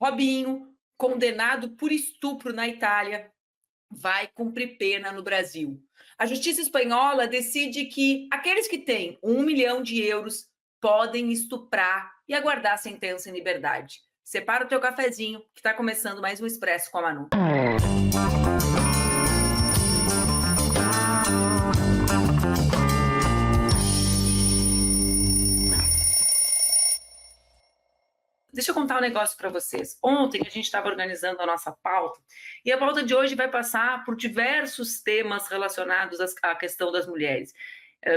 Robinho, condenado por estupro na Itália, vai cumprir pena no Brasil. A justiça espanhola decide que aqueles que têm 1 milhão de euros podem estuprar e aguardar a sentença em liberdade. Separa o teu cafezinho, que está começando mais um Expresso com a Manu. Deixa eu contar um negócio para vocês. Ontem a gente estava organizando a nossa pauta e a pauta de hoje vai passar por diversos temas relacionados à questão das mulheres.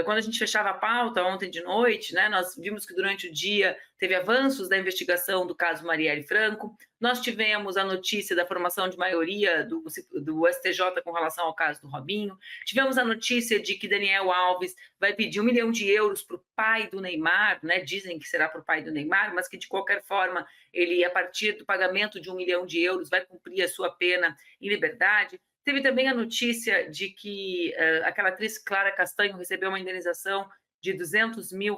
Quando a gente fechava a pauta ontem de noite, né, nós vimos que durante o dia teve avanços da investigação do caso Marielle Franco, nós tivemos a notícia da formação de maioria do STJ com relação ao caso do Robinho, tivemos a notícia de que Daniel Alves vai pedir 1 milhão de euros para o pai do Neymar, né, dizem que será para o pai do Neymar, mas que de qualquer forma ele, a partir do pagamento de 1 milhão de euros, vai cumprir a sua pena em liberdade. Teve também a notícia de que aquela atriz Clara Castanho recebeu uma indenização de R$ 200 mil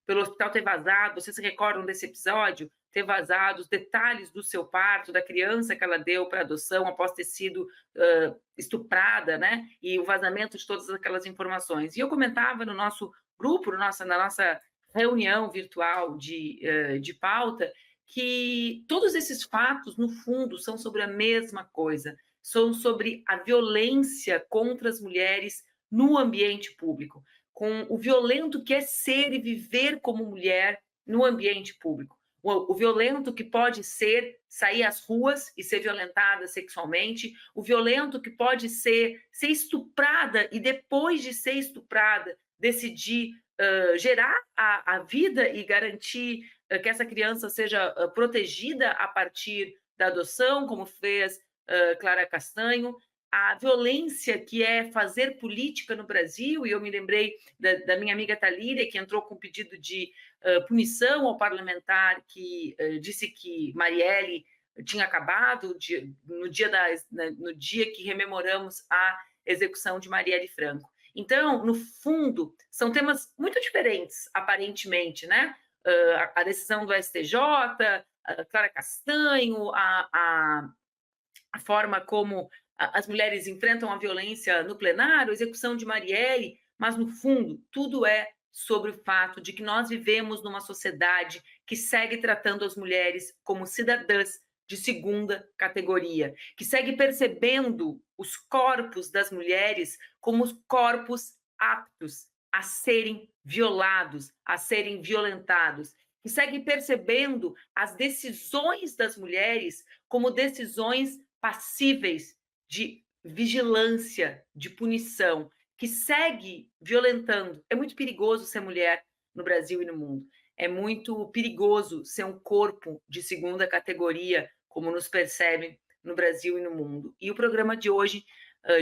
pelo hospital ter vazado. Vocês se recordam desse episódio? Ter vazado os detalhes do seu parto, da criança que ela deu para adoção após ter sido estuprada, né? E o vazamento de todas aquelas informações. E eu comentava no nosso grupo, na nossa reunião virtual de pauta, que todos esses fatos, no fundo, são sobre a mesma coisa. São sobre a violência contra as mulheres no ambiente público, com o violento que é ser e viver como mulher no ambiente público. O violento que pode ser sair às ruas e ser violentada sexualmente, o violento que pode ser estuprada e depois de ser estuprada decidir gerar a vida e garantir que essa criança seja protegida a partir da adoção, como fez Clara Castanho, a violência que é fazer política no Brasil, e eu me lembrei da minha amiga Talíria, que entrou com pedido de punição ao parlamentar que disse que Marielle tinha acabado no dia que rememoramos a execução de Marielle Franco. Então, no fundo, são temas muito diferentes, aparentemente, né? A decisão do STJ, a Clara Castanho, a forma como as mulheres enfrentam a violência no plenário, a execução de Marielle, mas, no fundo, tudo é sobre o fato de que nós vivemos numa sociedade que segue tratando as mulheres como cidadãs de segunda categoria, que segue percebendo os corpos das mulheres como os corpos aptos a serem violados, a serem violentados, que segue percebendo as decisões das mulheres como decisões passíveis de vigilância, de punição, que segue violentando. É muito perigoso ser mulher no Brasil e no mundo. É muito perigoso ser um corpo de segunda categoria, como nos percebem no Brasil e no mundo. E o programa de hoje,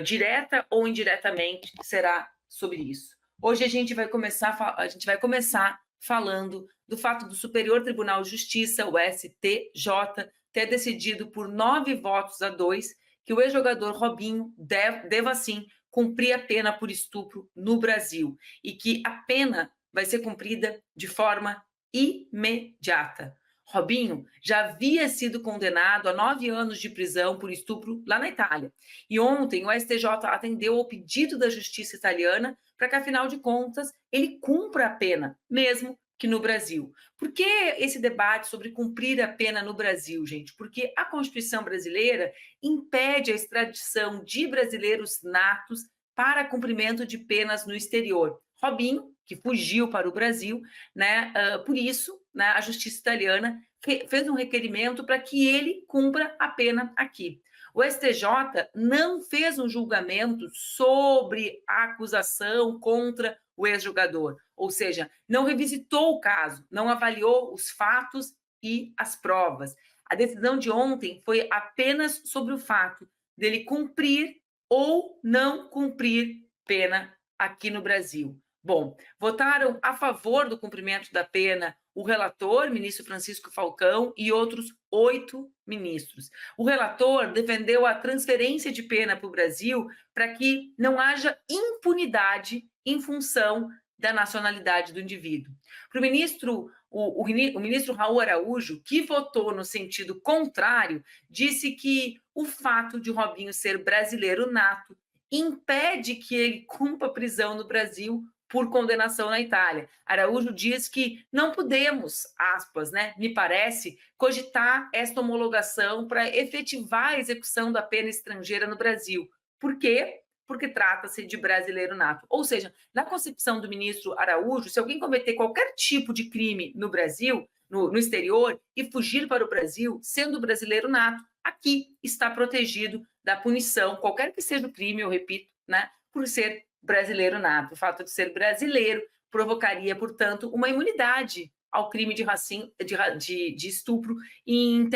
direta ou indiretamente, será sobre isso. Hoje a gente vai começar falando do fato do Superior Tribunal de Justiça, o STJ, ter decidido por 9 votos a 2 que o ex-jogador Robinho deva sim cumprir a pena por estupro no Brasil e que a pena vai ser cumprida de forma imediata. Robinho já havia sido condenado a 9 anos de prisão por estupro lá na Itália. E ontem o STJ atendeu ao pedido da justiça italiana para que, afinal de contas, ele cumpra a pena, mesmo que no Brasil. Por que esse debate sobre cumprir a pena no Brasil, gente? Porque a Constituição brasileira impede a extradição de brasileiros natos para cumprimento de penas no exterior. Robinho, que fugiu para o Brasil, né? Por isso, né, a justiça italiana fez um requerimento para que ele cumpra a pena aqui. O STJ não fez um julgamento sobre a acusação contra o ex-jogador, ou seja, não revisitou o caso, não avaliou os fatos e as provas. A decisão de ontem foi apenas sobre o fato dele cumprir ou não cumprir pena aqui no Brasil. Bom, votaram a favor do cumprimento da pena o relator, ministro Francisco Falcão, e outros 8 ministros. O relator defendeu a transferência de pena para o Brasil para que não haja impunidade em função da nacionalidade do indivíduo. Para o ministro o ministro Raul Araújo, que votou no sentido contrário, disse que o fato de Robinho ser brasileiro nato impede que ele cumpra prisão no Brasil por condenação na Itália. Araújo diz que não podemos, aspas, né, me parece, cogitar esta homologação para efetivar a execução da pena estrangeira no Brasil. Por quê? Porque trata-se de brasileiro nato. Ou seja, na concepção do ministro Araújo, se alguém cometer qualquer tipo de crime no Brasil, no exterior, e fugir para o Brasil, sendo brasileiro nato, aqui está protegido da punição, qualquer que seja o crime, eu repito, né, por ser brasileiro nato. O fato de ser brasileiro provocaria, portanto, uma imunidade ao crime de estupro em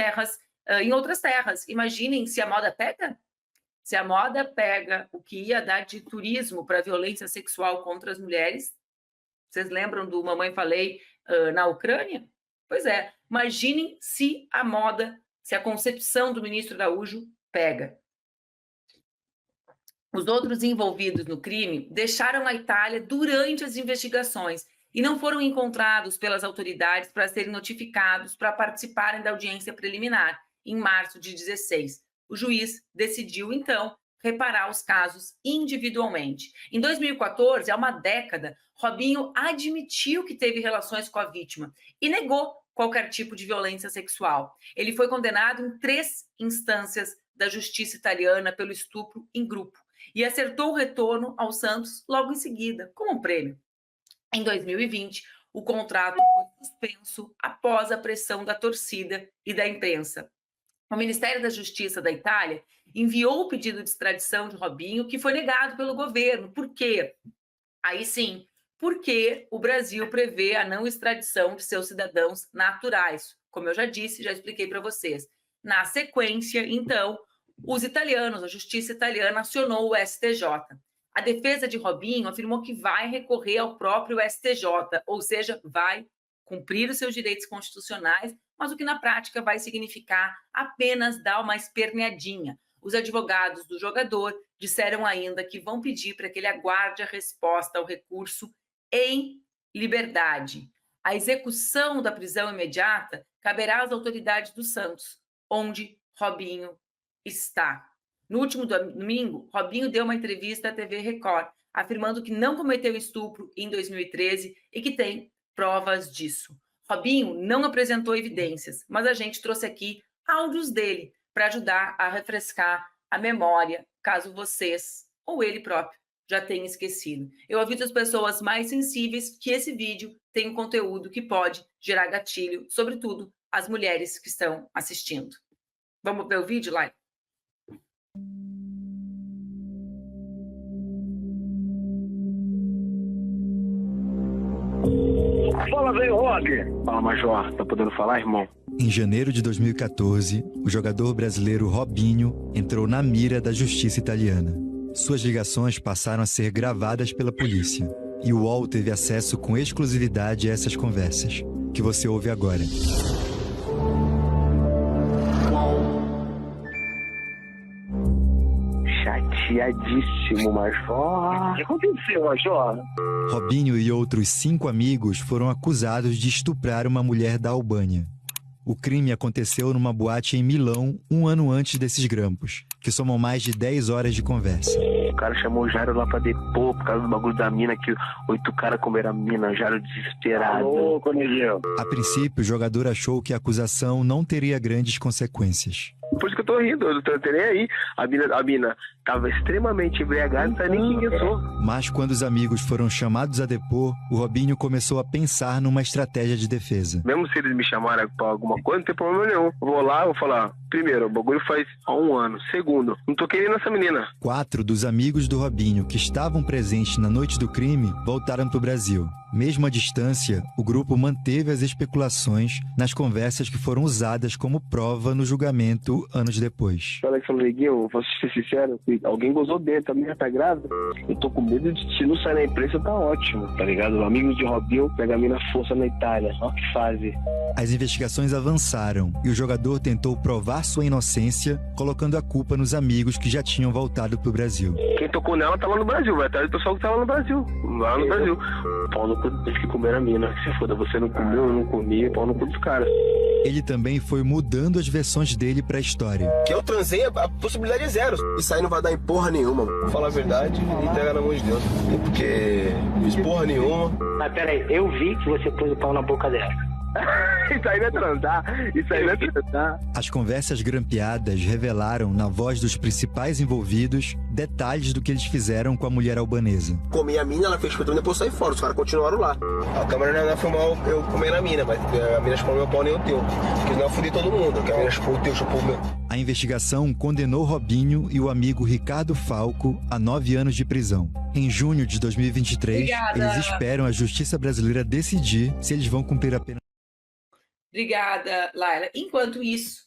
outras terras. Imaginem se a moda pega. Se a moda pega o que ia dar de turismo para a violência sexual contra as mulheres, vocês lembram do Mamãe Falei na Ucrânia? Pois é, imaginem se a moda, se a concepção do ministro Araújo pega. Os outros envolvidos no crime deixaram a Itália durante as investigações e não foram encontrados pelas autoridades para serem notificados para participarem da audiência preliminar, em março de 2016. O juiz decidiu, então, reparar os casos individualmente. Em 2014, há uma década, Robinho admitiu que teve relações com a vítima e negou qualquer tipo de violência sexual. Ele foi condenado em 3 instâncias da justiça italiana pelo estupro em grupo e acertou o retorno aos Santos logo em seguida, como um prêmio. Em 2020, o contrato foi suspenso após a pressão da torcida e da imprensa. O Ministério da Justiça da Itália enviou o pedido de extradição de Robinho, que foi negado pelo governo. Por quê? Aí sim, porque o Brasil prevê a não extradição de seus cidadãos naturais. Como eu já disse, já expliquei para vocês. Na sequência, então, os italianos, a justiça italiana acionou o STJ. A defesa de Robinho afirmou que vai recorrer ao próprio STJ, ou seja, vai cumprir os seus direitos constitucionais, mas o que na prática vai significar apenas dar uma esperneadinha. Os advogados do jogador disseram ainda que vão pedir para que ele aguarde a resposta ao recurso em liberdade. A execução da prisão imediata caberá às autoridades do Santos, onde Robinho está. No último domingo, Robinho deu uma entrevista à TV Record, afirmando que não cometeu estupro em 2013 e que tem provas disso. Robinho não apresentou evidências, mas a gente trouxe aqui áudios dele para ajudar a refrescar a memória, caso vocês ou ele próprio já tenham esquecido. Eu aviso as pessoas mais sensíveis que esse vídeo tem um conteúdo que pode gerar gatilho, sobretudo as mulheres que estão assistindo. Vamos ver o vídeo, Lai? Fala, velho Rob. Fala, Major. Tá podendo falar, irmão? Em janeiro de 2014, o jogador brasileiro Robinho entrou na mira da justiça italiana. Suas ligações passaram a ser gravadas pela polícia. E o UOL teve acesso com exclusividade a essas conversas, que você ouve agora. Chateadíssimo, Major. O que aconteceu, Major? Robinho e outros 5 amigos foram acusados de estuprar uma mulher da Albânia. O crime aconteceu numa boate em Milão, 1 ano antes desses grampos, que somam mais de 10 horas de conversa. O cara chamou o Jairo lá pra depor por causa do bagulho da mina, que 8 caras comeram a mina, o Jairo desesperado. Ô, Cornelio. A princípio, o jogador achou que a acusação não teria grandes consequências. Por isso que eu tô rindo, eu não tô nem aí. A mina tava extremamente embriagada, não sabe nem quem eu sou. Mas quando os amigos foram chamados a depor, o Robinho começou a pensar numa estratégia de defesa. Mesmo se eles me chamarem pra alguma coisa, não tem problema nenhum. Eu vou lá, vou falar, primeiro, o bagulho faz há 1 ano. Segundo, não tô querendo essa menina. 4 dos amigos do Robinho que estavam presentes na noite do crime voltaram pro Brasil. Mesmo à distância, o grupo manteve as especulações nas conversas que foram usadas como prova no julgamento anos depois. Alexandre Neguinho, vou ser sincero, alguém gozou dentro, a menina tá grávida, eu tô com medo de, se não sair na imprensa, tá ótimo, tá ligado? Amigos de Robinho pega a mina força na Itália, olha que fase. As investigações avançaram e o jogador tentou provar sua inocência, colocando a culpa nos amigos que já tinham voltado pro Brasil. Quem tocou nela tá lá no Brasil, vai atrás do pessoal que tá lá no Brasil. Lá no Brasil. Pau no cu deles que comeram a mina. Se foda, você não comeu, eu não comi, pau no cu dos caras. Ele também foi mudando as versões dele pra história. Que eu transei, a possibilidade é zero. Isso aí não vai dar em porra nenhuma. Vou falar a verdade e entregar na mão de Deus. Porque fiz porra nenhuma. Mas peraí, eu vi que você pôs o pau na boca dela. Isso aí não é transar. Isso aí não é transar. As conversas grampeadas revelaram, na voz dos principais envolvidos, detalhes do que eles fizeram com a mulher albanesa. Comi a mina, ela fez espeto e depois saí fora. Os caras continuaram lá. A câmera não ia filmar eu comer a mina, mas a mina chupou meu pau nem o teu. Porque senão eu fudi todo mundo. Que a mina chupou o teu, chupou o meu. A investigação condenou Robinho e o amigo Ricardo Falco a 9 anos de prisão. Em junho de 2023, Obrigada. eles esperam a justiça brasileira decidir se eles vão cumprir a pena. Obrigada, Laila. Enquanto isso,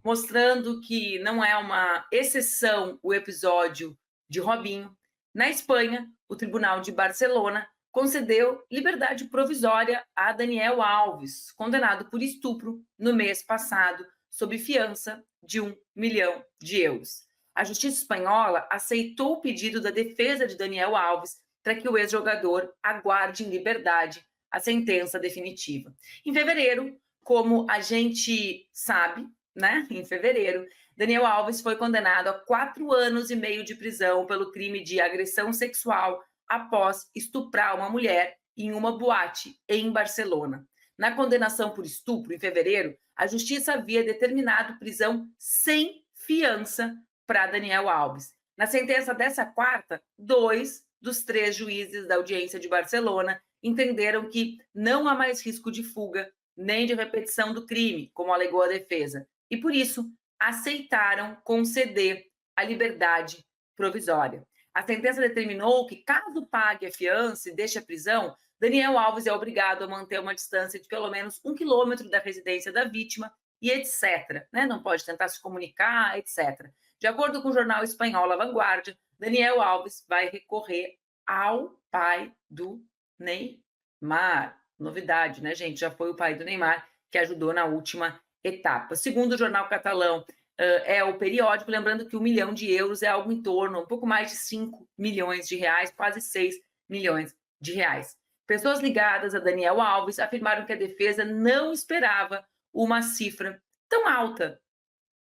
mostrando que não é uma exceção o episódio de Robinho, na Espanha, o Tribunal de Barcelona concedeu liberdade provisória a Daniel Alves, condenado por estupro no mês passado, sob fiança de 1 milhão de euros. A justiça espanhola aceitou o pedido da defesa de Daniel Alves para que o ex-jogador aguarde em liberdade a sentença definitiva. Em fevereiro, como a gente sabe, né? Em fevereiro, Daniel Alves foi condenado a 4 anos e meio de prisão pelo crime de agressão sexual após estuprar uma mulher em uma boate em Barcelona. Na condenação por estupro, em fevereiro, a justiça havia determinado prisão sem fiança para Daniel Alves. Na sentença dessa quarta, 2 dos 3 juízes da audiência de Barcelona entenderam que não há mais risco de fuga nem de repetição do crime, como alegou a defesa, e por isso aceitaram conceder a liberdade provisória. A sentença determinou que, caso pague a fiança e deixe a prisão, Daniel Alves é obrigado a manter uma distância de pelo menos 1 quilômetro da residência da vítima e etc. Né? Não pode tentar se comunicar, etc. De acordo com o jornal espanhol La Vanguardia, Daniel Alves vai recorrer ao pai do Neymar. Novidade, né, gente? Já foi o pai do Neymar que ajudou na última etapa. Segundo o jornal catalão, é o periódico, lembrando que 1 milhão de euros é algo em torno, um pouco mais de 5 milhões de reais, quase 6 milhões de reais. Pessoas ligadas a Daniel Alves afirmaram que a defesa não esperava uma cifra tão alta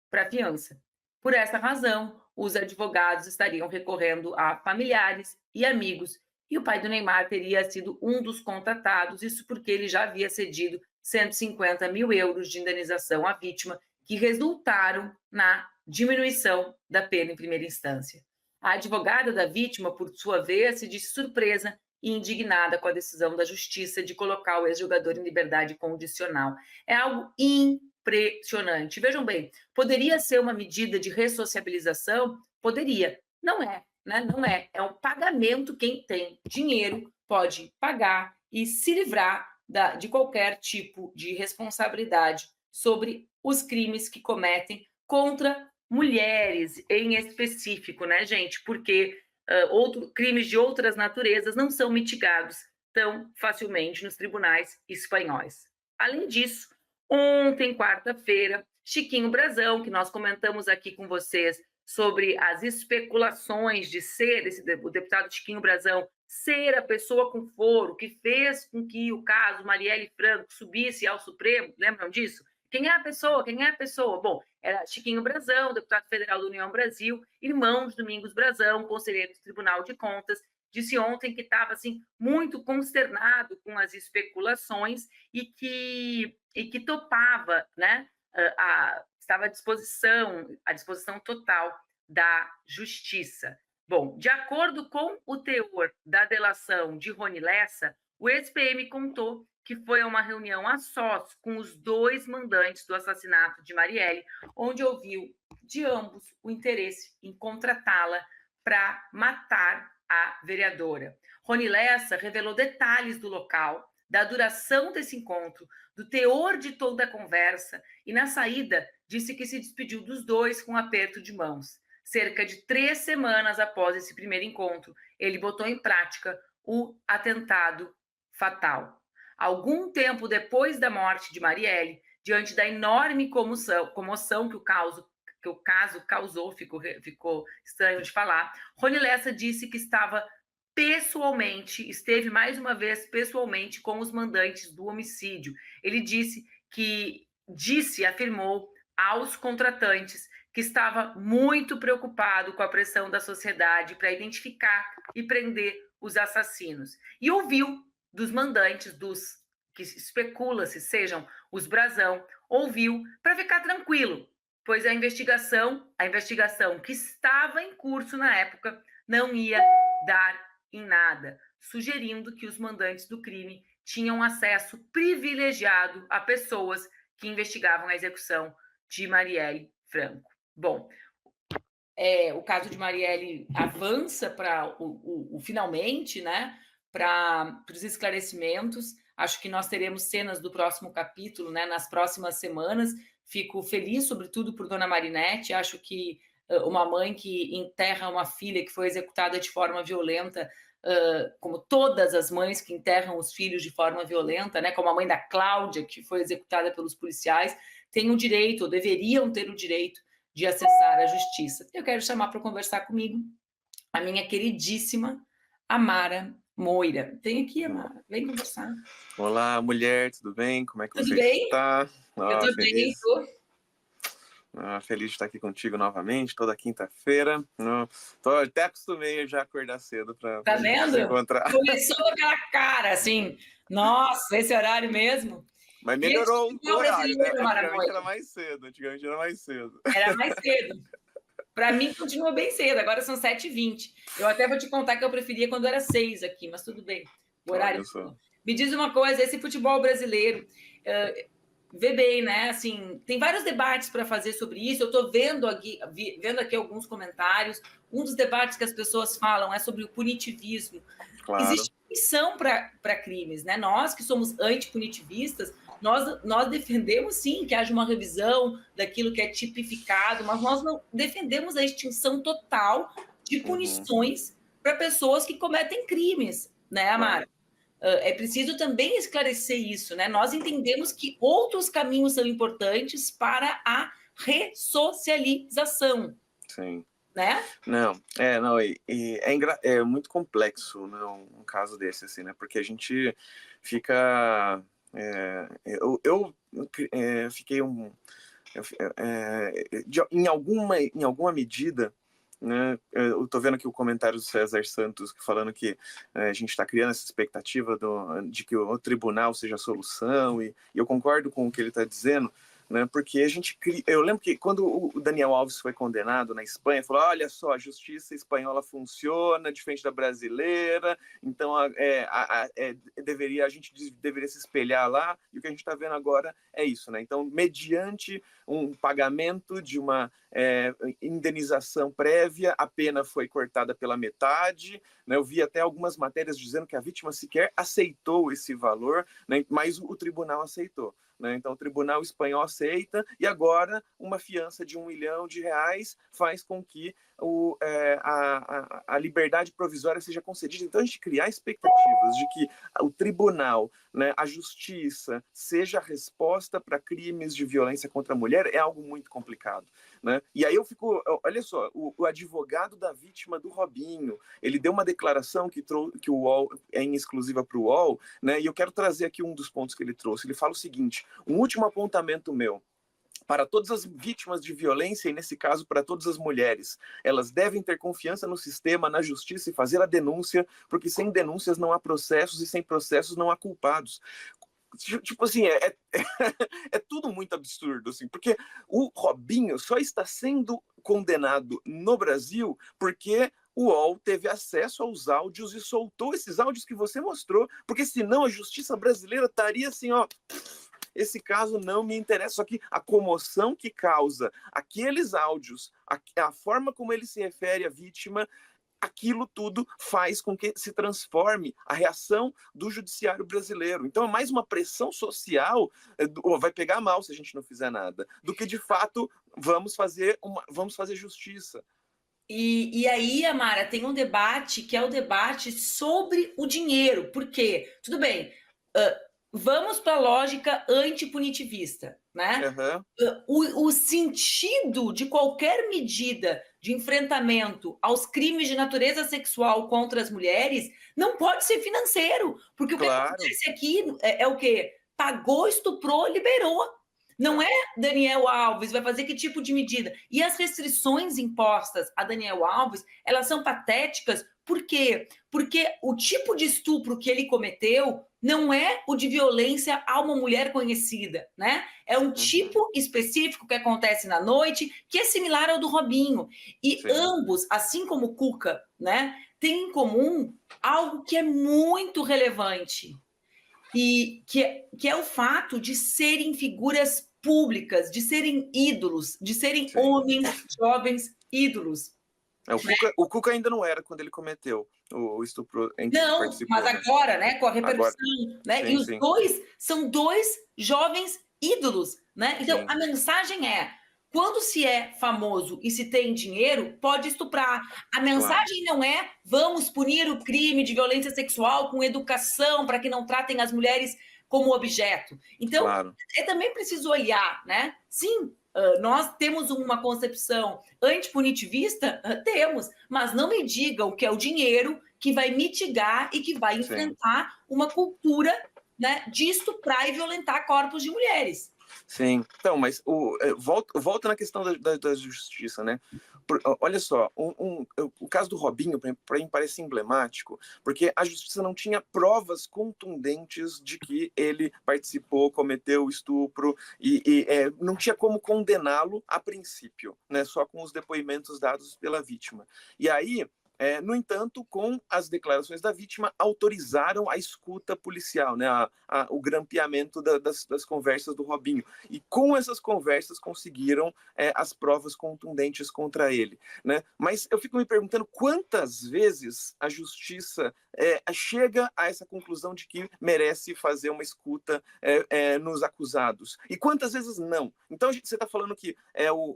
para a fiança. Por essa razão, os advogados estariam recorrendo a familiares e amigos, e o pai do Neymar teria sido um dos contratados, isso porque ele já havia cedido 150 mil euros de indenização à vítima, que resultaram na diminuição da pena em primeira instância. A advogada da vítima, por sua vez, se disse surpresa e indignada com a decisão da justiça de colocar o ex-jogador em liberdade condicional. É algo impressionante. Vejam bem, poderia ser uma medida de ressociabilização? Poderia. Não é. Né? Não é, é um pagamento. Quem tem dinheiro pode pagar e se livrar de qualquer tipo de responsabilidade sobre os crimes que cometem contra mulheres em específico, né, gente? Porque crimes de outras naturezas não são mitigados tão facilmente nos tribunais espanhóis. Além disso, ontem, quarta-feira, Chiquinho Brazão, que nós comentamos aqui com vocês, sobre as especulações de ser o deputado Chiquinho Brazão ser a pessoa com foro que fez com que o caso Marielle Franco subisse ao Supremo, lembram disso? Quem é a pessoa? Quem é a pessoa? Bom, era Chiquinho Brazão, deputado federal da União Brasil, irmão de Domingos Brazão, conselheiro do Tribunal de Contas, disse ontem que estava assim, muito consternado com as especulações e que topava, né, estava à disposição total da justiça. Bom, de acordo com o teor da delação de Rony Lessa, o ex-PM contou que foi a uma reunião a sós com os 2 mandantes do assassinato de Marielle, onde ouviu de ambos o interesse em contratá-la para matar a vereadora. Rony Lessa revelou detalhes do local, da duração desse encontro, do teor de toda a conversa, e na saída disse que se despediu dos 2 com um aperto de mãos. Cerca de 3 semanas após esse primeiro encontro, ele botou em prática o atentado fatal. Algum tempo depois da morte de Marielle, diante da enorme comoção que o caso causou, ficou estranho de falar, Rony Lessa disse que esteve mais uma vez pessoalmente com os mandantes do homicídio. Ele afirmou aos contratantes que estava muito preocupado com a pressão da sociedade para identificar e prender os assassinos. E ouviu dos mandantes, dos que especula-se sejam os brasão, ouviu para ficar tranquilo, pois a investigação que estava em curso na época não ia dar em nada, sugerindo que os mandantes do crime tinham acesso privilegiado a pessoas que investigavam a execução de Marielle Franco. Bom, o caso de Marielle avança para finalmente, né, para os esclarecimentos. Acho que nós teremos cenas do próximo capítulo, né, nas próximas semanas. Fico feliz, sobretudo, por Dona Marinette. Acho que uma mãe que enterra uma filha que foi executada de forma violenta, como todas as mães que enterram os filhos de forma violenta, né, como a mãe da Cláudia, que foi executada pelos policiais, tem o direito, ou deveriam ter o direito, de acessar a justiça. Eu quero chamar para conversar comigo a minha queridíssima Amara Moira. Vem aqui, Amara, vem conversar. Olá, mulher, tudo bem? Como é que você está? Eu tô bem, tô. Feliz de estar aqui contigo novamente, toda quinta-feira. Até acostumei já a acordar cedo para se encontrar. Começou com aquela cara, assim, nossa, esse horário mesmo? Mas melhorou o horário, né? Antigamente era mais cedo. Era mais cedo. Para mim, continua bem cedo. Agora são 7h20. Eu até vou te contar que eu preferia quando era 6 aqui, mas tudo bem. O horário. Me diz uma coisa, esse futebol brasileiro, vê bem, né? Assim, tem vários debates para fazer sobre isso. Eu estou vendo aqui alguns comentários. Um dos debates que as pessoas falam é sobre o punitivismo. Claro. Existe punição para crimes, né? Nós que somos antipunitivistas, nós defendemos, sim, que haja uma revisão daquilo que é tipificado, mas nós não defendemos a extinção total de punições para pessoas que cometem crimes, né, Amara? É preciso também esclarecer isso, né? Nós entendemos que outros caminhos são importantes para a ressocialização. Sim. Né? É muito complexo, né, um caso desse, assim, né? Porque a gente fica... Eu fiquei em alguma medida, né, eu estou vendo aqui o comentário do César Santos falando que a gente está criando essa expectativa de que o tribunal seja a solução, e eu concordo com o que ele está dizendo, né, porque eu lembro que quando o Daniel Alves foi condenado na Espanha, falou: olha só, a justiça espanhola funciona diferente da brasileira, então a gente deveria se espelhar lá, e o que a gente está vendo agora é isso, né? Então, mediante um pagamento de uma indenização prévia, a pena foi cortada pela metade, né? Eu vi até algumas matérias dizendo que a vítima sequer aceitou esse valor, né? Mas o tribunal aceitou. Então, o tribunal espanhol aceita, e agora uma fiança de R$1 milhão faz com que a liberdade provisória seja concedida. Então, a gente criar expectativas de que o tribunal, né, a justiça, seja a resposta para crimes de violência contra a mulher é algo muito complicado, né? E aí eu fico... Olha só, o advogado da vítima do Robinho, ele deu uma declaração que o UOL é em exclusiva para o UOL, né? E eu quero trazer aqui um dos pontos que ele trouxe. Ele fala o seguinte: um último apontamento meu. Para todas as vítimas de violência, e nesse caso para todas as mulheres, elas devem ter confiança no sistema, na justiça, e fazer a denúncia, porque sem denúncias não há processos, e sem processos não há culpados. Tipo assim, é tudo muito absurdo, assim, porque o Robinho só está sendo condenado no Brasil porque o UOL teve acesso aos áudios e soltou esses áudios que você mostrou, porque senão a justiça brasileira estaria assim, ó... Esse caso não me interessa, só que a comoção que causa aqueles áudios, a forma como ele se refere à vítima, aquilo tudo faz com que se transforme a reação do judiciário brasileiro. Então é mais uma pressão social, vai pegar mal se a gente não fizer nada, do que de fato vamos fazer justiça. E aí, Amara, tem um debate que é o debate sobre o dinheiro. Por quê? Tudo bem, vamos para a lógica antipunitivista, né? O sentido de qualquer medida de enfrentamento aos crimes de natureza sexual contra as mulheres não pode ser financeiro, porque o que acontece aqui é o quê? Pagou, estuprou, liberou. Não é Daniel Alves, vai fazer que tipo de medida? E as restrições impostas a Daniel Alves, elas são patéticas, por quê? Porque o tipo de estupro que ele cometeu não é o de violência a uma mulher conhecida, né? É um tipo específico que acontece na noite, que é similar ao do Robinho. E ambos, assim como o Cuca, né, têm em comum algo que é muito relevante, e que é o fato de serem figuras públicas, de serem ídolos, de serem homens jovens ídolos. O Cuca ainda não era quando ele cometeu o estupro em que não, participou. Mas agora, né, com a repercussão, né? Sim, e os dois são dois jovens ídolos, né? Então, a mensagem é: quando se é famoso e se tem dinheiro, pode estuprar. A mensagem não é vamos punir o crime de violência sexual com educação para que não tratem as mulheres como objeto. Então, é também preciso olhar, né? Sim, nós temos uma concepção antipunitivista? Temos, mas não me digam que é o dinheiro que vai mitigar e que vai enfrentar uma cultura, né, de estuprar e violentar corpos de mulheres. Sim, então, mas volta na questão da justiça, né? Olha só, o caso do Robinho, para mim, parece emblemático, porque a justiça não tinha provas contundentes de que ele participou, cometeu o estupro, e não tinha como condená-lo a princípio, né? Só com os depoimentos dados pela vítima. E aí, no entanto, com as declarações da vítima, autorizaram a escuta policial, né, o grampeamento das conversas do Robinho. E com essas conversas conseguiram as provas contundentes contra ele, né? Mas eu fico me perguntando quantas vezes a justiça chega a essa conclusão de que merece fazer uma escuta nos acusados. E quantas vezes não? Então, você está falando que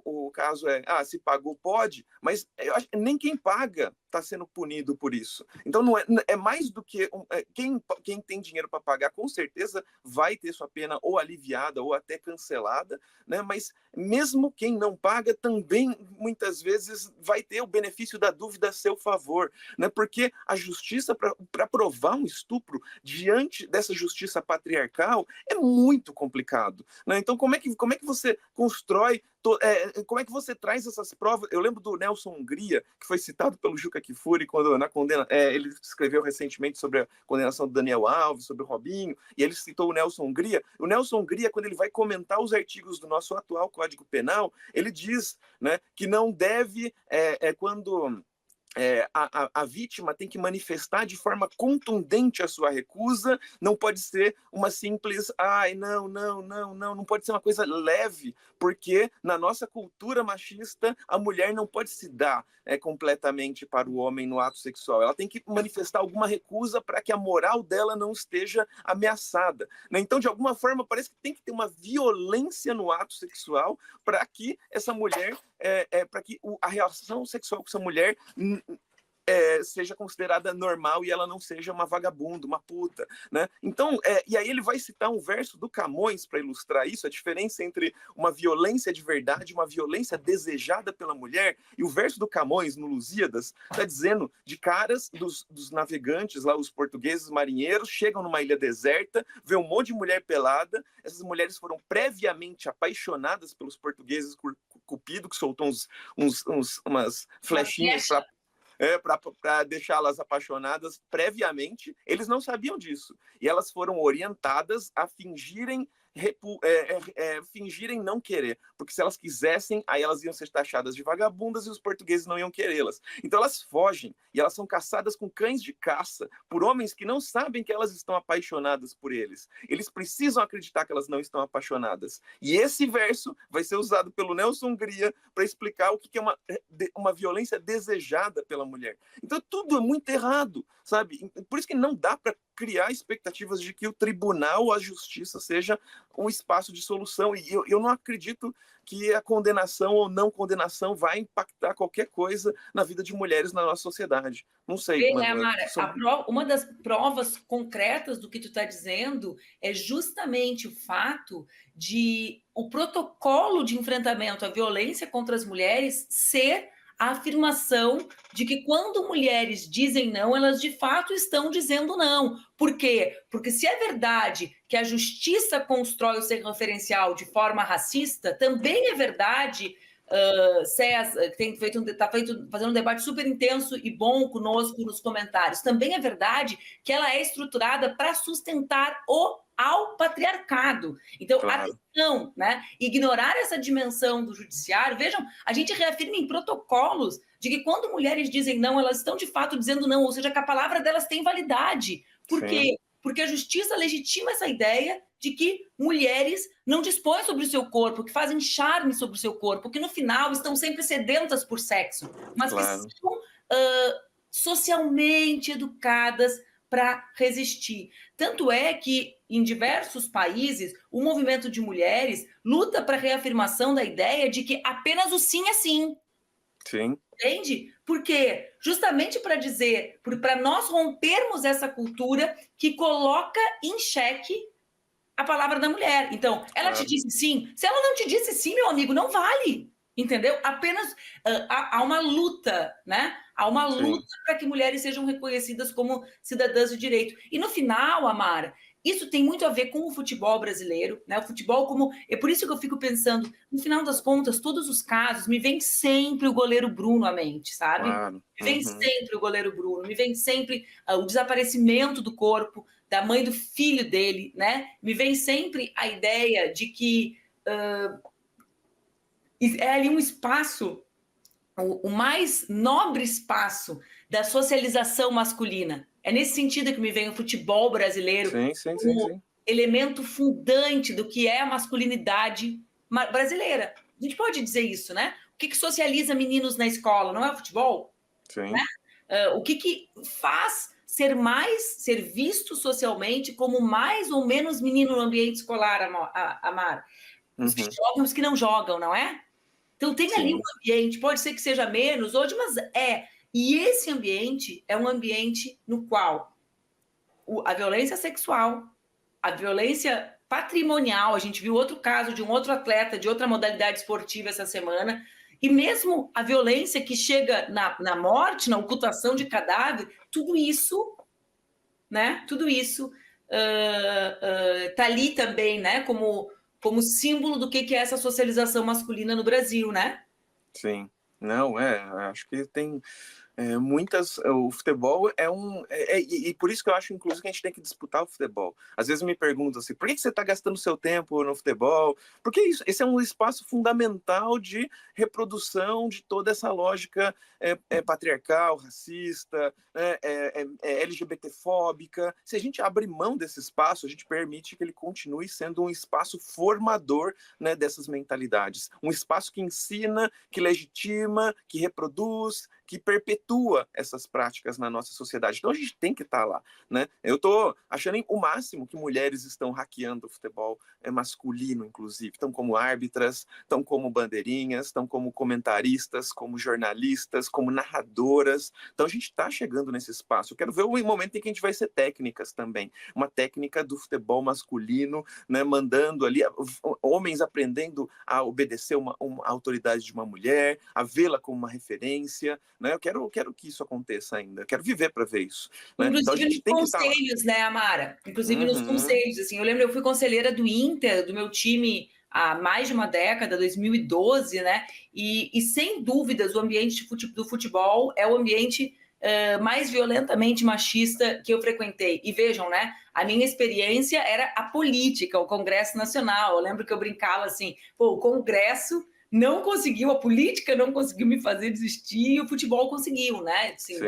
o caso se pagou, pode, mas eu acho que nem quem paga está sendo punido por isso. Então, não é mais do que quem tem dinheiro para pagar, com certeza vai ter sua pena ou aliviada ou até cancelada, né? Mas mesmo quem não paga também, muitas vezes, vai ter o benefício da dúvida a seu favor, né? Porque a justiça, para provar um estupro diante dessa justiça patriarcal, é muito complicado, né? Então, como é que você constrói, como é que você traz essas provas? Eu lembro do Nelson Hungria, que foi citado pelo Juca Kfouri quando na condena, ele escreveu recentemente sobre a condenação do Daniel Alves, sobre o Robinho, e ele citou o Nelson Hungria. O Nelson Hungria, quando ele vai comentar os artigos do nosso atual Código Penal, ele diz, né, que não deve, quando a vítima tem que manifestar de forma contundente a sua recusa, não pode ser uma simples, não pode ser uma coisa leve, porque na nossa cultura machista, a mulher não pode se dar completamente para o homem no ato sexual, ela tem que manifestar alguma recusa para que a moral dela não esteja ameaçada, né? Então, de alguma forma, parece que tem que ter uma violência no ato sexual para que essa mulher, para que a relação sexual com essa mulher seja considerada normal e ela não seja uma vagabunda, uma puta, né? Então, e aí ele vai citar um verso do Camões para ilustrar isso, a diferença entre uma violência de verdade e uma violência desejada pela mulher. E o verso do Camões, no Lusíadas, está dizendo de caras dos navegantes, lá os portugueses marinheiros, chegam numa ilha deserta, vê um monte de mulher pelada, essas mulheres foram previamente apaixonadas pelos portugueses por Cupido, que soltou umas flechinhas para deixá-las apaixonadas previamente. Eles não sabiam disso. E elas foram orientadas a fingirem não querer, porque se elas quisessem, aí elas iam ser taxadas de vagabundas e os portugueses não iam querê-las. Então elas fogem e elas são caçadas com cães de caça por homens que não sabem que elas estão apaixonadas por eles. Eles precisam acreditar que elas não estão apaixonadas. E esse verso vai ser usado pelo Nelson Hungria para explicar o que é uma violência desejada pela mulher. Então tudo é muito errado, sabe? Por isso que não dá para criar expectativas de que o tribunal, a justiça, seja um espaço de solução. E eu não acredito que a condenação ou não condenação vai impactar qualquer coisa na vida de mulheres na nossa sociedade. Não sei. Né, Amara? Uma das provas concretas do que tu está dizendo é justamente o fato de o protocolo de enfrentamento à violência contra as mulheres ser a afirmação de que quando mulheres dizem não, elas de fato estão dizendo não. Por quê? Porque se é verdade que a justiça constrói o seu referencial de forma racista, também é verdade, César, que está fazendo um debate super intenso e bom conosco nos comentários, também é verdade que ela é estruturada para sustentar ao patriarcado. Então, claro. Atenção, né? Ignorar essa dimensão do judiciário. Vejam, a gente reafirma em protocolos de que quando mulheres dizem não, elas estão de fato dizendo não, ou seja, que a palavra delas tem validade. Por quê? Porque a justiça legitima essa ideia de que mulheres não dispõem sobre o seu corpo, que fazem charme sobre o seu corpo, que no final estão sempre sedentas por sexo, mas claro. Que são socialmente educadas para resistir. Tanto é que, em diversos países, o movimento de mulheres luta para a reafirmação da ideia de que apenas o sim é sim. Sim. Entende? Por quê? Justamente para dizer, para nós rompermos essa cultura que coloca em xeque a palavra da mulher. Então, ela te disse sim. Se ela não te disse sim, meu amigo, não vale. Entendeu? Apenas há uma luta, né? Há uma luta para que mulheres sejam reconhecidas como cidadãs de direito. E no final, Amara, isso tem muito a ver com o futebol brasileiro, né? O futebol como... É por isso que eu fico pensando, no final das contas, todos os casos, me vem sempre o goleiro Bruno à mente, sabe? Claro. Me vem sempre o goleiro Bruno, me vem sempre o desaparecimento do corpo da mãe do filho dele, né? Me vem sempre a ideia de que é ali um espaço, o mais nobre espaço da socialização masculina. É nesse sentido que me vem o futebol brasileiro como elemento fundante do que é a masculinidade brasileira. A gente pode dizer isso, né? O que socializa meninos na escola? Não é o futebol? Sim. Né? O que faz ser visto socialmente como mais ou menos menino no ambiente escolar, Amar? Os que jogam e os que não jogam, não é? Então tem ali um ambiente, pode ser que seja menos hoje, mas é. E esse ambiente é um ambiente no qual a violência sexual, a violência patrimonial, a gente viu outro caso de um outro atleta de outra modalidade esportiva essa semana, e mesmo a violência que chega na morte, na ocultação de cadáver, tudo isso, né? Tudo isso tá ali também, né? Como símbolo do que é essa socialização masculina no Brasil, né? Sim. Não, acho que tem muitas... O futebol e por isso que eu acho, inclusive, que a gente tem que disputar o futebol. Às vezes me perguntam assim, por que você está gastando seu tempo no futebol? Porque esse é um espaço fundamental de reprodução de toda essa lógica patriarcal, racista, LGBTfóbica. Se a gente abre mão desse espaço, a gente permite que ele continue sendo um espaço formador, né, dessas mentalidades. Um espaço que ensina, que legitima, que reproduz, que perpetua essas práticas na nossa sociedade. Então a gente tem que estar lá, né? Eu estou achando o máximo que mulheres estão hackeando o futebol masculino, inclusive. Estão como árbitras, estão como bandeirinhas, estão como comentaristas, como jornalistas, como narradoras. Então a gente está chegando nesse espaço. Eu quero ver o momento em que a gente vai ser técnicas também. Uma técnica do futebol masculino, né? Mandando ali homens aprendendo a obedecer uma autoridade de uma mulher, a vê-la como uma referência, né? Eu quero que isso aconteça ainda. Eu quero viver para ver isso. Né? Inclusive então, a gente nos conselhos, né, Amara? Inclusive nos conselhos. Assim, eu lembro, eu fui conselheira do Inter, do meu time, há mais de uma década, 2012, né? E sem dúvidas, o ambiente do futebol é o ambiente mais violentamente machista que eu frequentei. E vejam, né? A minha experiência era a política, o Congresso Nacional. Eu lembro que eu brincava assim, o Congresso não conseguiu, a política não conseguiu me fazer desistir, e o futebol conseguiu, né? Assim,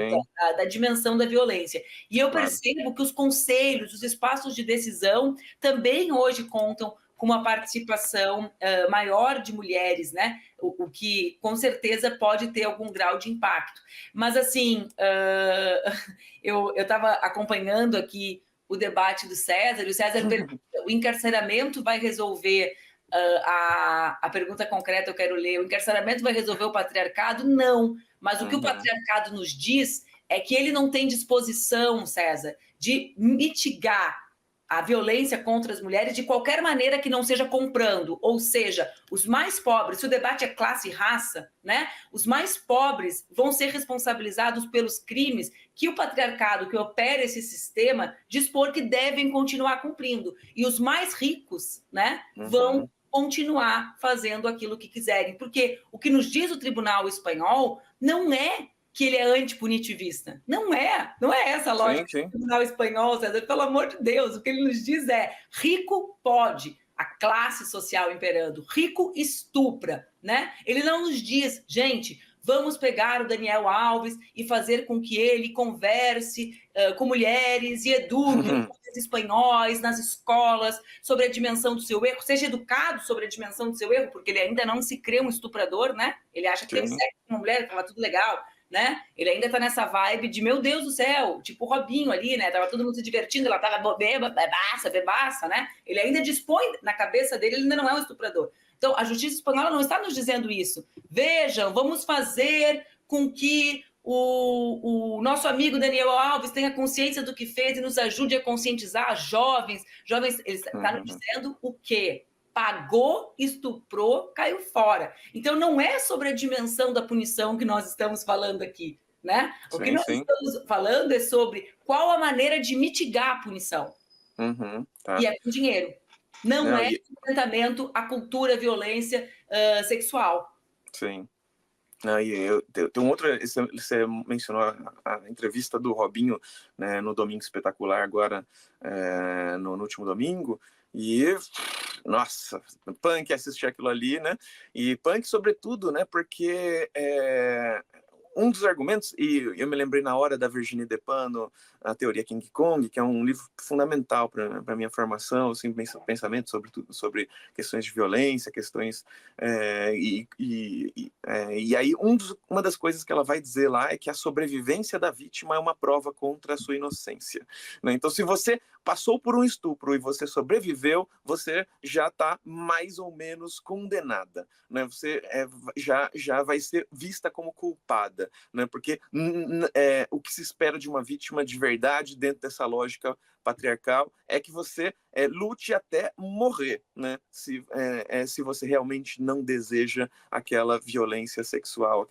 da dimensão da violência. E eu percebo que os conselhos, os espaços de decisão também hoje contam com uma participação maior de mulheres, né? O que, com certeza, pode ter algum grau de impacto. Mas, assim, eu estava acompanhando aqui o debate do César, e o César pergunta, o encarceramento vai resolver a pergunta concreta eu quero ler, o encarceramento vai resolver o patriarcado? Não, mas o que o patriarcado nos diz é que ele não tem disposição, César, de mitigar a violência contra as mulheres de qualquer maneira que não seja comprando, ou seja, os mais pobres, se o debate é classe e raça, né, os mais pobres vão ser responsabilizados pelos crimes que o patriarcado que opera esse sistema dispor que devem continuar cumprindo, e os mais ricos, né, vão continuar fazendo aquilo que quiserem, porque o que nos diz o Tribunal Espanhol não é que ele é antipunitivista. Não é essa a lógica do Tribunal Espanhol, César, pelo amor de Deus. O que ele nos diz é: rico pode, a classe social imperando, rico estupra, né? Ele não nos diz, gente, vamos pegar o Daniel Alves e fazer com que ele converse com mulheres e eduque os espanhóis nas escolas sobre a dimensão do seu erro, seja educado sobre a dimensão do seu erro, porque ele ainda não se crê um estuprador, né? Ele acha que teve sexo com uma mulher, que estava tudo legal, né? Ele ainda tá nessa vibe de, meu Deus do céu, tipo o Robinho ali, né? Tava todo mundo se divertindo, ela tava bebaça, né? Ele ainda dispõe, na cabeça dele, ele ainda não é um estuprador. Então, a justiça espanhola não está nos dizendo isso. Vejam, vamos fazer com que o nosso amigo Daniel Alves tenha consciência do que fez e nos ajude a conscientizar jovens. Jovens, ele está nos dizendo o quê? Pagou, estuprou, caiu fora. Então, não é sobre a dimensão da punição que nós estamos falando aqui, né? O que nós estamos falando é sobre qual a maneira de mitigar a punição. E é com dinheiro. Não é enfrentamento à cultura, à violência sexual. Sim. Tem um outro, você mencionou a entrevista do Robinho, né, no Domingo Espetacular, agora no último domingo, e nossa, punk assistir aquilo ali, né? E punk sobretudo, né? Porque um dos argumentos, e eu me lembrei na hora da Virginie Despentes, a Teoria King Kong, que é um livro fundamental para a minha formação, assim, pensamento sobre questões de violência, questões... e aí, uma das coisas que ela vai dizer lá é que a sobrevivência da vítima é uma prova contra a sua inocência, né? Então, se você passou por um estupro e você sobreviveu, você já está mais ou menos condenada, né? Você já vai ser vista como culpada, né? Porque o que se espera de uma vítima de verdade dentro dessa lógica patriarcal é que você lute até morrer, né? Se você realmente não deseja aquela violência sexual,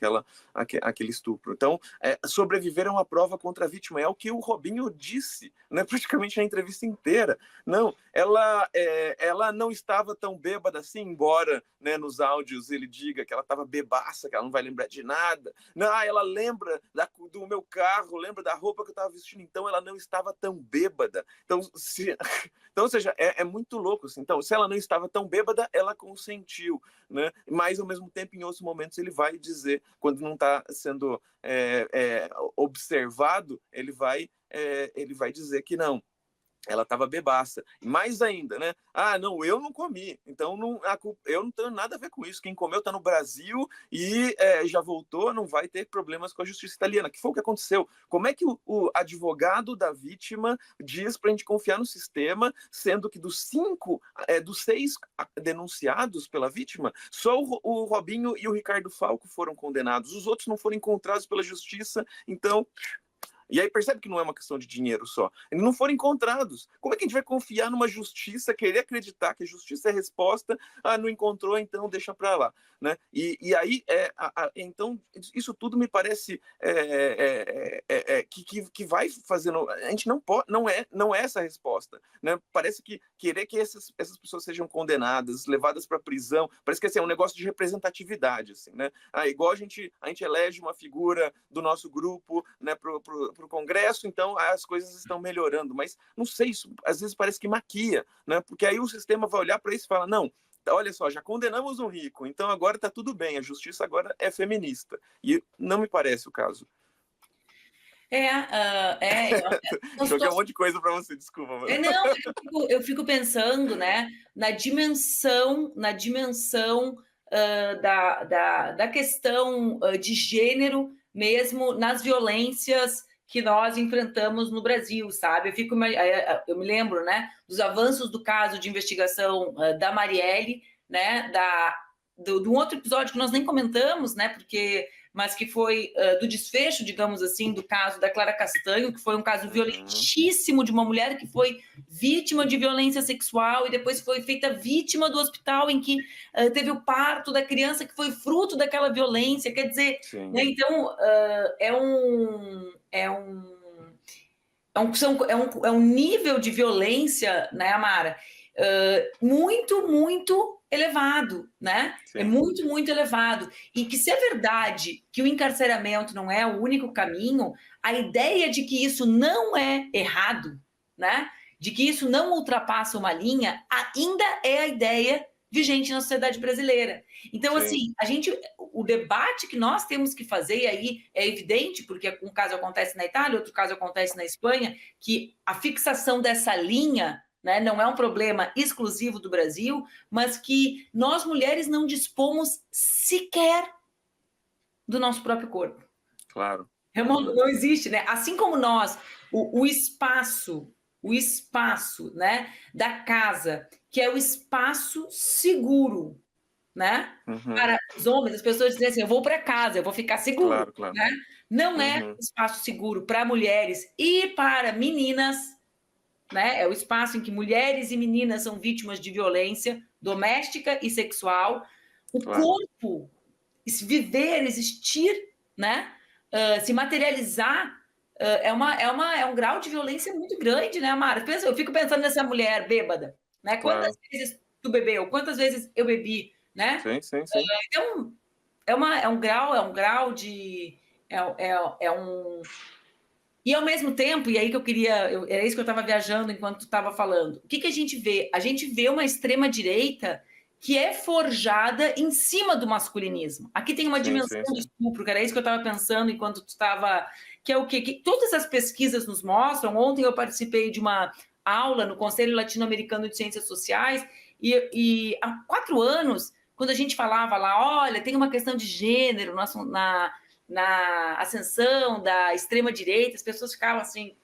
aquele estupro. Então, sobreviver é uma prova contra a vítima, é o que o Robinho disse, né? Praticamente na entrevista inteira. Não, ela não estava tão bêbada assim, embora, né, nos áudios ele diga que ela estava bebaça, que ela não vai lembrar de nada. Não, ela lembra do meu carro, lembra da roupa que eu estava vestindo, então ela não estava tão bêbada. Então, ou seja, é muito louco, assim. Então, se ela não estava tão bêbada, ela consentiu, né? Mas, ao mesmo tempo, em outros momentos, ele vai dizer, quando não está sendo observado, ele vai dizer que não, ela estava bebaça. Mais ainda, né? Ah, não, eu não comi, então eu não tenho nada a ver com isso. Quem comeu está no Brasil e já voltou, não vai ter problemas com a justiça italiana. Que foi o que aconteceu? Como é que o advogado da vítima diz para a gente confiar no sistema, sendo que dos 6 denunciados pela vítima, só o Robinho e o Ricardo Falco foram condenados, os outros não foram encontrados pela justiça, então... E aí percebe que não é uma questão de dinheiro só. Eles não foram encontrados. Como é que a gente vai confiar numa justiça, querer acreditar que a justiça é a resposta? Ah, não encontrou, então deixa para lá, né? E aí, então, isso tudo me parece que vai fazendo... A gente não pode, não é essa a resposta, né? Parece que querer que essas pessoas sejam condenadas, levadas para prisão, parece que assim, é um negócio de representatividade, assim, né? Igual a gente elege uma figura do nosso grupo, né, para o Congresso, então as coisas estão melhorando, mas não sei, isso às vezes parece que maquia, né? Porque aí o sistema vai olhar para isso e fala, não, olha só, já condenamos um rico, então agora está tudo bem, a justiça agora é feminista, e não me parece o caso. Joguei um monte de coisa para você, desculpa. Mas... Não, eu fico pensando, né, na dimensão da questão de gênero, mesmo nas violências que nós enfrentamos no Brasil, sabe? Eu me lembro, né, dos avanços do caso de investigação da Marielle, né, de um outro episódio que nós nem comentamos, né, mas que foi do desfecho, digamos assim, do caso da Clara Castanho, que foi um caso violentíssimo de uma mulher que foi vítima de violência sexual e depois foi feita vítima do hospital em que teve o parto da criança que foi fruto daquela violência. Quer dizer, né, então é um nível de violência, né, Amara, muito, muito elevado, né? Sim. É muito, muito elevado. E que se é verdade que o encarceramento não é o único caminho, a ideia de que isso não é errado, né? De que isso não ultrapassa uma linha, ainda é a ideia vigente na sociedade brasileira. Então, sim, assim, o debate que nós temos que fazer, e aí é evidente, porque um caso acontece na Itália, outro caso acontece na Espanha, que a fixação dessa linha, né, não é um problema exclusivo do Brasil, mas que nós mulheres não dispomos sequer do nosso próprio corpo. Claro. Não existe, né? Assim como nós, o espaço, né, da casa, que é o espaço seguro, né? Para os homens, as pessoas dizem assim, eu vou para casa, eu vou ficar seguro, claro. Né? Não é espaço seguro para mulheres e para meninas, né? É o espaço em que mulheres e meninas são vítimas de violência doméstica e sexual. O corpo, viver, existir, né? Se materializar, é um grau de violência muito grande, né, Amara? Eu fico pensando nessa mulher bêbada, né? Quantas vezes tu bebeu? Quantas vezes eu bebi, né? Sim. Então, é um grau de... E, ao mesmo tempo, e aí que eu queria... Era isso que eu estava viajando enquanto tu estava falando. O que a gente vê? A gente vê uma extrema-direita que é forjada em cima do masculinismo. Aqui tem uma dimensão do estupro, que era isso que eu estava pensando enquanto tu estava... Que é o quê? Que todas as pesquisas nos mostram. Ontem eu participei de uma aula no Conselho Latino-Americano de Ciências Sociais e há 4 anos, quando a gente falava lá, olha, tem uma questão de gênero na ascensão da extrema-direita, as pessoas ficavam assim,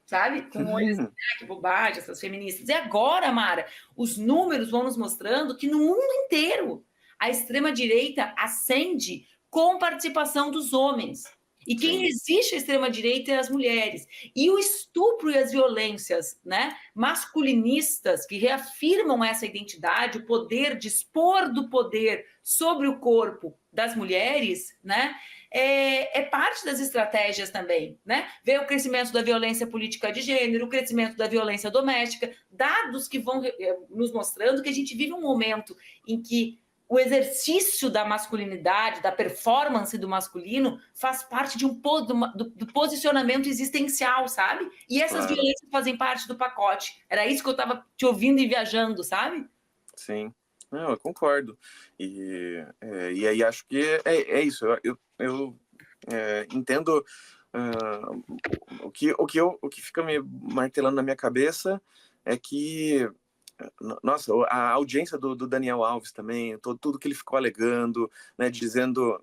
sabe? Com olhos, que bobagem, essas feministas. E agora, Mara, os números vão nos mostrando que no mundo inteiro a extrema-direita ascende com participação dos homens. E quem resiste à extrema-direita é as mulheres. E o estupro e as violências, né, masculinistas que reafirmam essa identidade, o poder, dispor do poder sobre o corpo das mulheres, né, é parte das estratégias também, né? Ver o crescimento da violência política de gênero, o crescimento da violência doméstica, dados que vão nos mostrando que a gente vive um momento em que o exercício da masculinidade, da performance do masculino, faz parte de do posicionamento existencial, sabe? E essas violências fazem parte do pacote. Era isso que eu estava te ouvindo e viajando, sabe? Sim, não, eu concordo. E aí acho que é isso. Eu entendo o que fica me martelando na minha cabeça é que nossa, a audiência do Daniel Alves também, tudo que ele ficou alegando, né, dizendo,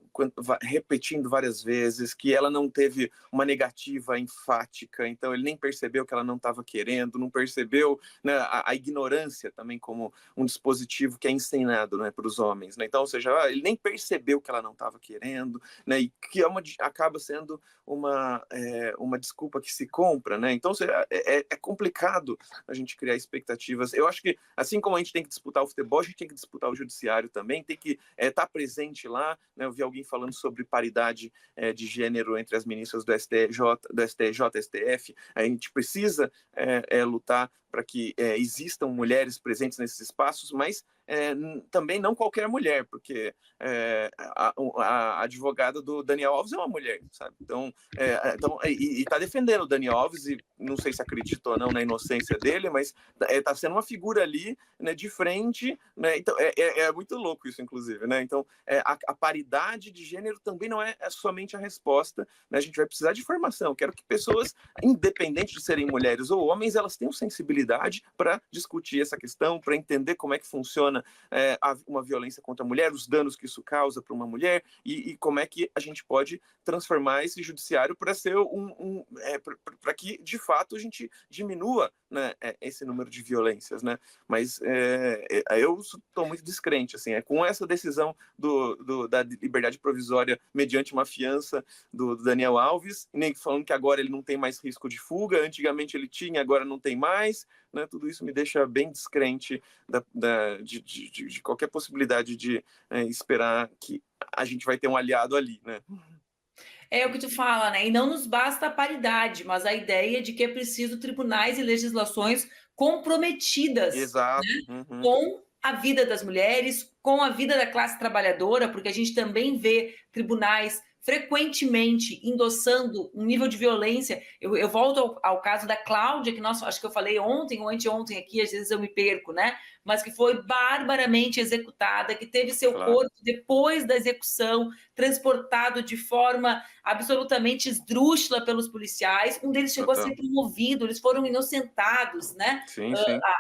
repetindo várias vezes que ela não teve uma negativa enfática, então ele nem percebeu que ela não estava querendo, não percebeu, né, a ignorância também como um dispositivo que é ensinado, né, para os homens, né? Então, ou seja, ele nem percebeu que ela não estava querendo, né, e que acaba sendo uma desculpa que se compra, né? Então, ou seja, é complicado a gente criar expectativas. Eu acho que assim como a gente tem que disputar o futebol, a gente tem que disputar o judiciário também, tem que estar presente lá, né? Eu vi alguém falando sobre paridade de gênero entre as ministras do STJ, STF, a gente precisa lutar para que existam mulheres presentes nesses espaços, mas também não qualquer mulher, porque a advogada do Daniel Alves é uma mulher, sabe? Então está defendendo o Daniel Alves, e não sei se acredita ou não na inocência dele, mas está sendo uma figura ali, né, de frente, né? Então é muito louco isso, inclusive, né? Então a paridade de gênero também não é somente a resposta, né? A gente vai precisar de formação. Quero que pessoas, independente de serem mulheres ou homens, elas tenham sensibilidade visibilidade para discutir essa questão, para entender como é que funciona uma violência contra a mulher, os danos que isso causa para uma mulher e como é que a gente pode transformar esse judiciário para ser para que, de fato, a gente diminua, né, esse número de violências, né? Mas eu estou muito descrente, assim, com essa decisão da liberdade provisória mediante uma fiança do Daniel Alves, nem falando que agora ele não tem mais risco de fuga, antigamente ele tinha, agora não tem mais, né? Tudo isso me deixa bem descrente de qualquer possibilidade de esperar que a gente vai ter um aliado ali, né? É o que tu fala, né? E não nos basta a paridade, mas a ideia de que é preciso tribunais e legislações comprometidas, exato, né? Com a vida das mulheres, com a vida da classe trabalhadora, porque a gente também vê tribunais frequentemente endossando um nível de violência. Eu volto ao caso da Cláudia, que acho que eu falei ontem ou anteontem aqui, às vezes eu me perco, né? Mas que foi barbaramente executada, que teve seu corpo, depois da execução, transportado de forma absolutamente esdrúxula pelos policiais. Um deles chegou a ser promovido, eles foram inocentados, né? Sim.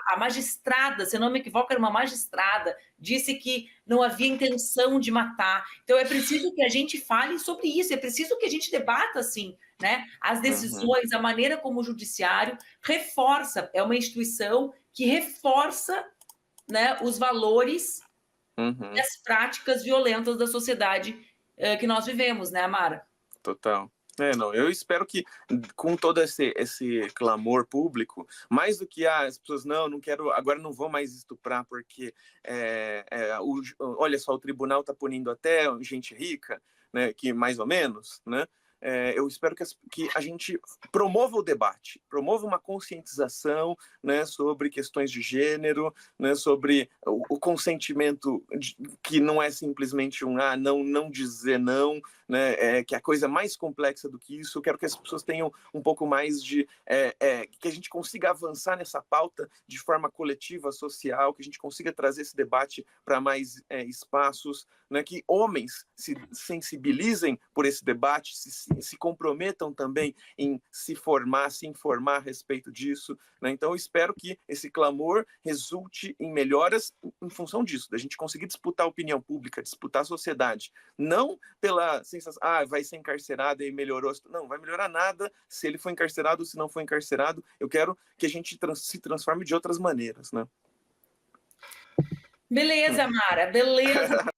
A magistrada, se eu não me equivoco, era uma magistrada, disse que não havia intenção de matar. Então, é preciso que a gente fale sobre isso, é preciso que a gente debata, assim, né? As decisões, a maneira como o judiciário reforça, é uma instituição que reforça, né, os valores e as práticas violentas da sociedade que nós vivemos, né, Amara? Total. Não, eu espero que com todo esse clamor público, mais do que as pessoas não quero, agora não vou mais estuprar porque olha só, o tribunal está punindo até gente rica, né, que mais ou menos, né? Eu espero que a gente promova o debate, promova uma conscientização, né, sobre questões de gênero, né, sobre o consentimento que não é simplesmente não dizer não, né, que é a coisa mais complexa do que isso. Eu quero que as pessoas tenham um pouco mais de... que a gente consiga avançar nessa pauta de forma coletiva, social, que a gente consiga trazer esse debate para mais espaços, né, que homens se sensibilizem por esse debate, se comprometam também em se informar a respeito disso, né? Então eu espero que esse clamor resulte em melhoras em função disso, da gente conseguir disputar a opinião pública, disputar a sociedade, não pela sensação, vai ser encarcerado e melhorou, não vai melhorar nada se ele for encarcerado ou se não for encarcerado. Eu quero que a gente se transforme de outras maneiras, né? Beleza, Mara, beleza.